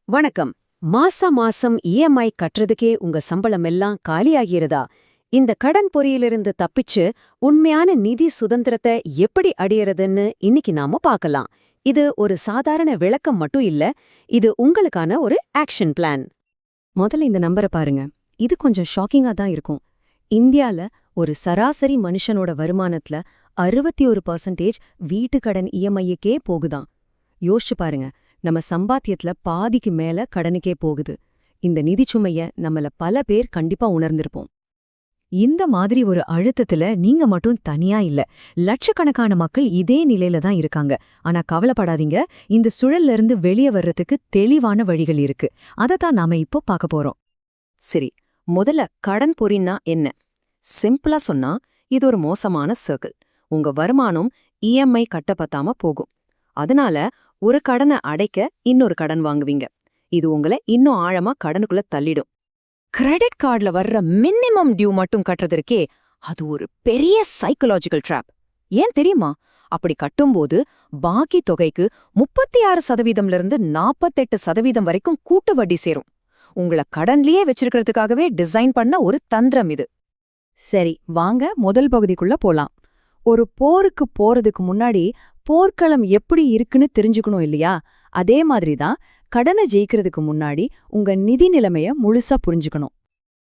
வணக்கம். மாசம் இஎம்ஐ கட்டுறதுக்கே உங்க சம்பளம் எல்லாம் காலியாகிறதா? இந்த கடன் பொறியிலிருந்து தப்பிச்சு உண்மையான நிதி சுதந்திரத்தை எப்படி அடையறதுன்னு இன்னைக்கு நாம பார்க்கலாம். இது ஒரு சாதாரண விளக்கம் மட்டும் இல்ல, இது உங்களுக்கான ஒரு ஆக்ஷன் பிளான். முதல்ல இந்த நம்பரை பாருங்க. இது கொஞ்சம் ஷாக்கிங்கா தான் இருக்கும். இந்தியால ஒரு சராசரி மனுஷனோட வருமானத்துல 61% வீட்டு கடன் இஎம்ஐக்கே போகுதாம். யோசிச்சு பாருங்க, நம்ம சம்பாத்தியத்துல பாதிக்கு மேல கடனுக்கே போகுது. இந்த நிதிச்சுமைய நம்மள பல பேர் கண்டிப்பா உணர்ந்திருப்போம். இந்த மாதிரி ஒரு அழுத்தத்துல நீங்க மட்டும் தனியா இல்ல, லட்சக்கணக்கான மக்கள் இதே நிலையில தான் இருக்காங்க. ஆனா கவலைப்படாதீங்க, இந்த சுழல்ல இருந்து வெளியே வர்றதுக்கு தெளிவான வழிகள் இருக்கு. அதத்தான் நாம இப்போ பார்க்க போறோம். சரி, முதல்ல கடன் பொறின்னா என்ன? சிம்பிளா சொன்னா இது ஒரு மோசமான சர்க்கிள். உங்க வருமானம் இஎம்ஐ கட்ட பத்தாம போகும். அதனால ஒரு கடனை அடைக்க இன்னொரு கடன் வாங்குவீங்க. இது உங்களை இன்னும் ஆழமா கடனுக்குள்ள தள்ளிடும். கிரெடிட் கார்டுல வர்ற மினிமம் டியூ மட்டும் கட்டுறதுக்கே அது ஒரு பெரிய சைக்கலாஜிக்கல் ட்ராப். ஏன் தெரியுமா? அப்படி கட்டும்போது பாக்கி தொகைக்கு 36%லிருந்து 48% வரைக்கும் கூட்டு வட்டி சேரும். உங்கள கடன்லயே வச்சிருக்கிறதுக்காகவே டிசைன் பண்ண ஒரு தந்திரம் இது. சரி, வாங்க முதல் பகுதிக்குள்ள போலாம். ஒரு போருக்கு போறதுக்கு முன்னாடி போர்க்களம் எப்படி இருக்குன்னு தெரிஞ்சுக்கணும் இல்லையா? அதே மாதிரி தான் கடனை ஜெயிக்கிறதுக்கு முன்னாடி உங்க நிதி நிலைமைய முழுசா புரிஞ்சுக்கணும்.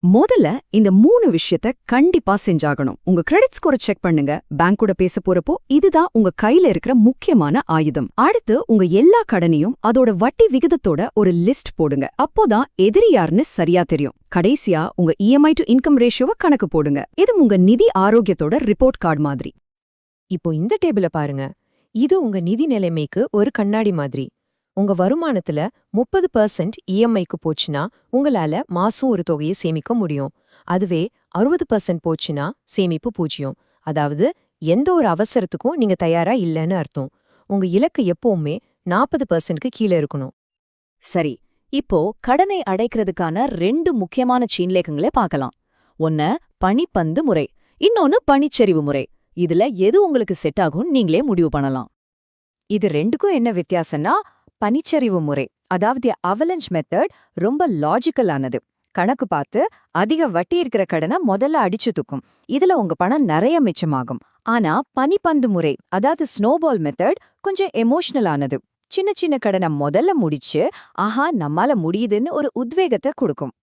முதல்ல இந்த 3 விஷயத்த கண்டிப்பா செஞ்சாகணும். உங்க கிரெடிட் ஸ்கோரை செக் பண்ணுங்க. பேங்க் கூட பேச போறப்போ இதுதான் உங்க கையில இருக்கிற முக்கியமான ஆயுதம். அடுத்து உங்க எல்லா கடனையும் அதோட வட்டி விகிதத்தோட ஒரு லிஸ்ட் போடுங்க. அப்போதான் எதிரி யாருன்னு சரியா தெரியும். கடைசியா உங்க இஎம்ஐ டு இன்கம் ரேஷியோவை கணக்கு போடுங்க. இது உங்க நிதி ஆரோக்கியத்தோட ரிப்போர்ட் கார்டு மாதிரி. இப்போ இந்த டேபிள பாருங்க. இது உங்க நிதி நிலைமைக்கு ஒரு கண்ணாடி மாதிரி. உங்க வருமானத்துல 30% இஎம்ஐக்கு போச்சுன்னா உங்களால மாசம் ஒரு தொகையை சேமிக்க முடியும். அதுவே 60% போச்சுன்னா சேமிப்பு 0. அதாவது எந்த ஒரு அவசரத்துக்கும் நீங்க தயாரா இல்லைன்னு அர்த்தம். உங்க இலக்கு எப்பவுமே 40%க்கு கீழே இருக்கணும். சரி, இப்போ கடனை அடைக்கிறதுக்கான 2 முக்கியமான சீன்லேகங்களை பார்க்கலாம். ஒன்னு பணிப்பந்து முறை, இன்னொன்னு பணிச்சரிவு முறை. இதுல எது உங்களுக்கு செட் ஆகும் நீங்களே முடிவு பண்ணலாம். இது ரெண்டுக்கும் என்ன வித்தியாசம்னா, பனிச்சரிவு முறை, அதாவது அவலஞ்ச் மெத்தட், ரொம்ப லாஜிக்கலானது. கணக்கு பார்த்து அதிக வட்டி இருக்கிற கடனை முதல்ல அடிச்சு தூக்கும். இதுல உங்க பணம் நிறைய மிச்சமாகும். ஆனா பனிப்பந்து முறை, அதாவது ஸ்னோபால் மெத்தட், கொஞ்சம் எமோஷனலானது. சின்ன சின்ன கடனை முதல்ல முடிச்சு ஆஹா நம்மால முடியுதுன்னு ஒரு உத்வேகத்தை கொடுக்கும்.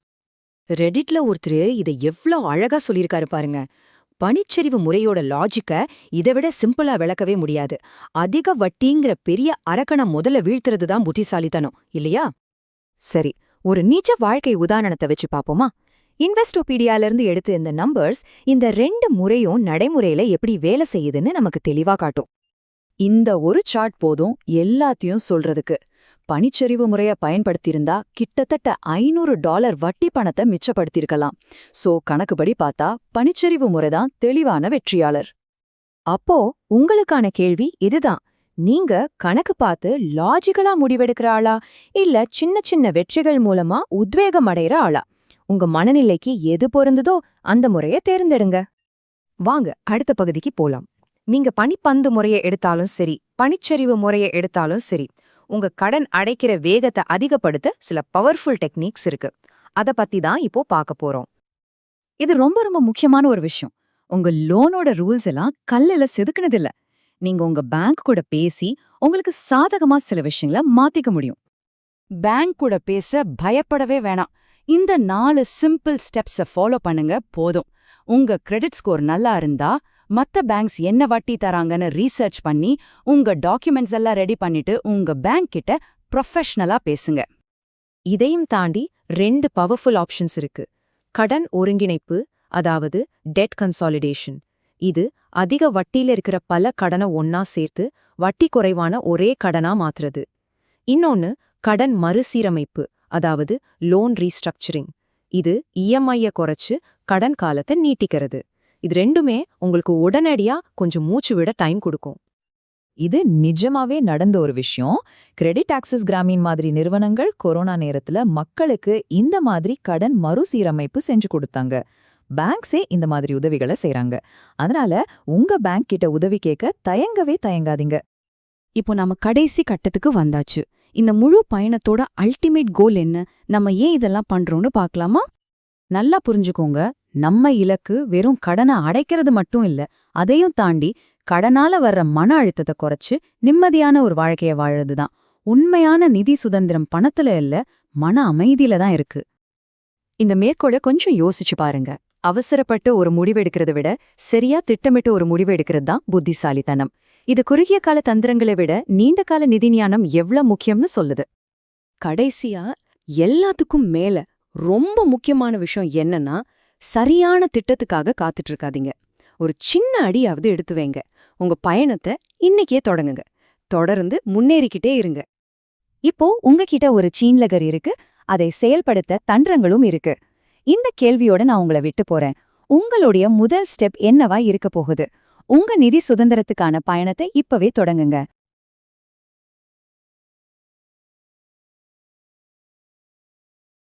ரெடிட்ல ஒருத்தர் இதை எவ்ளோ அழகா சொல்லியிருக்காரு பாருங்க. பணிச்சரிவு முறையோட லாஜிக்க இதை விட சிம்பிளா விளக்கவே முடியாது. அதிக வட்டிங்கிற பெரிய அரக்கணம் முதல்ல வீழ்த்துறது தான் புத்திசாலித்தனம், இல்லையா? சரி, ஒரு நிஜ வாழ்க்கை உதாரணத்தை வச்சு பாப்போமா? இன்வெஸ்டோபீடியால இருந்து எடுத்து இந்த நம்பர்ஸ் இந்த 2 முறையும் நடைமுறையில எப்படி வேலை செய்யுதுன்னு நமக்கு தெளிவா காட்டும். இந்த ஒரு சார்ட் போதும் எல்லாத்தையும் சொல்றதுக்கு. பனிச்சரிவு முறைய பயன்படுத்தியிருந்தா கிட்டத்தட்ட $500 வட்டி பணத்தை மிச்சப்படுத்தியிருக்கலாம். சோ கணக்குப்படி பார்த்தா பனிச்சரிவு முறைதான் தெளிவான வெற்றியாளர். அப்போ உங்களுக்கான கேள்வி இதுதான். நீங்க கணக்கு பார்த்து லாஜிக்கலா முடிவெடுக்கிற ஆளா, இல்ல சின்ன சின்ன வெற்றிகள் மூலமா உத்வேகம் அடைகிற ஆளா? உங்க மனநிலைக்கு எது பொருந்துதோ அந்த முறையை தேர்ந்தெடுங்க. வாங்க அடுத்த பகுதிக்கு போலாம். நீங்க பனிப்பந்து முறையை எடுத்தாலும் சரி, பனிச்சரிவு முறையை எடுத்தாலும் சரி, உங்க கடன் அடைக்கிற வேகத்தை அதிகப்படுத்த சில பவர்ஃபுல் டெக்னிக்ஸ் இருக்கு. அத பத்தி தான் இப்போ பார்க்க போறோம். இது ரொம்ப ரொம்ப முக்கியமான ஒரு விஷயம். உங்க லோனோட ரூல்ஸ் எல்லாம் கல்லுல செதுக்குனதில்ல. நீங்க உங்க பேங்க் கூட பேசி உங்களுக்கு சாதகமா சில விஷயங்களை மாத்திக்க முடியும். பேங்க் கூட பேச பயப்படவே வேணாம். இந்த 4 சிம்பிள் ஸ்டெப்ஸை ஃபாலோ பண்ணுங்க போதும். உங்க கிரெடிட் ஸ்கோர் நல்லா இருந்தா மத்த பேங்க்ஸ் என்ன வட்டி தராங்கன்னு ரீசர்ச் பண்ணி உங்க டாக்குமெண்ட்ஸ் எல்லாம் ரெடி பண்ணிட்டு உங்க பேங்க் கிட்ட ப்ரொஃபஷனலா பேசுங்க. இதையும் தாண்டி 2 பவர்ஃபுல் ஆப்ஷன்ஸ் இருக்கு. கடன் ஒருங்கிணைப்பு, அதாவது டெட் கன்சாலிடேஷன். இது அதிக வட்டியில இருக்கிற பல கடனை ஒன்னா சேர்த்து வட்டி குறைவான ஒரே கடனா மாத்துறது. இன்னொன்னு கடன் மறுசீரமைப்பு, அதாவது லோன் ரீஸ்ட்ரக்சரிங். இது இஎம்ஐய குறைச்சு கடன் காலத்தை நீட்டிக்கிறது. இது ரெண்டுமே உங்களுக்கு உடனடியா கொஞ்சம் மூச்சு விட டைம் கொடுக்கும். இது நிஜமாவே நடந்த ஒரு விஷயம். கிரெடிட் ஆக்சஸ் கிராமீன் மாதிரி நிறுவனங்கள் கொரோனா நேரத்துல மக்களுக்கு இந்த மாதிரி கடன் மறுசீரமைப்பு செஞ்சு கொடுத்தாங்க. பேங்க்ஸே இந்த மாதிரி உதவிகளை செய்றாங்க. அதனால உங்க பேங்க் கிட்ட உதவி கேட்க தயங்கவே தயங்காதீங்க. இப்போ நாம கடைசி கட்டத்துக்கு வந்தாச்சு. இந்த முழு பயணத்தோட அல்டிமேட் கோல் என்ன, நம்ம ஏன் இதெல்லாம் பண்றோம்னு பார்க்கலாமா? நல்லா புரிஞ்சுக்கோங்க, நம்ம இலக்கு வெறும் கடனை அடைக்கிறது மட்டும் இல்ல, அதையும் தாண்டி கடனால வர்ற மன அழுத்தத்தை குறைச்சு நிம்மதியான ஒரு வாழ்க்கைய வாழறதுதான். உண்மையான நிதி சுதந்திரம் பணத்துல இல்ல, மன அமைதியில தான் இருக்கு. இந்த மேற்கோளை கொஞ்சம் யோசிச்சு பாருங்க. அவசரப்பட்டு ஒரு முடிவெடுக்கிறத விட சரியா திட்டமிட்டு ஒரு முடிவு எடுக்கிறது தான் புத்திசாலித்தனம். இது குறுகிய கால தந்திரங்களை விட நீண்ட கால நிதி ஞானம் எவ்வளவு முக்கியம்னு சொல்லுது. கடைசியா எல்லாத்துக்கும் மேல ரொம்ப முக்கியமான விஷயம் என்னன்னா, சரியான திட்டத்துக்காக காத்துட்டு இருக்காதீங்க. ஒரு சின்ன அடியாவது எடுத்து வைங்க. உங்க பயணத்தை இன்னைக்கே தொடங்குங்க. தொடர்ந்து முன்னேறிக்கிட்டே இருங்க. இப்போ உங்ககிட்ட ஒரு சீன்லகர் இருக்கு, அதை செயல்படுத்த தந்திரங்களும் இருக்கு. இந்த கேள்வியோட நான் உங்களை விட்டு போறேன். உங்களுடைய முதல் ஸ்டெப் என்னவா இருக்க போகுது? உங்க நிதி சுதந்திரத்துக்கான பயணத்தை இப்பவே தொடங்குங்க.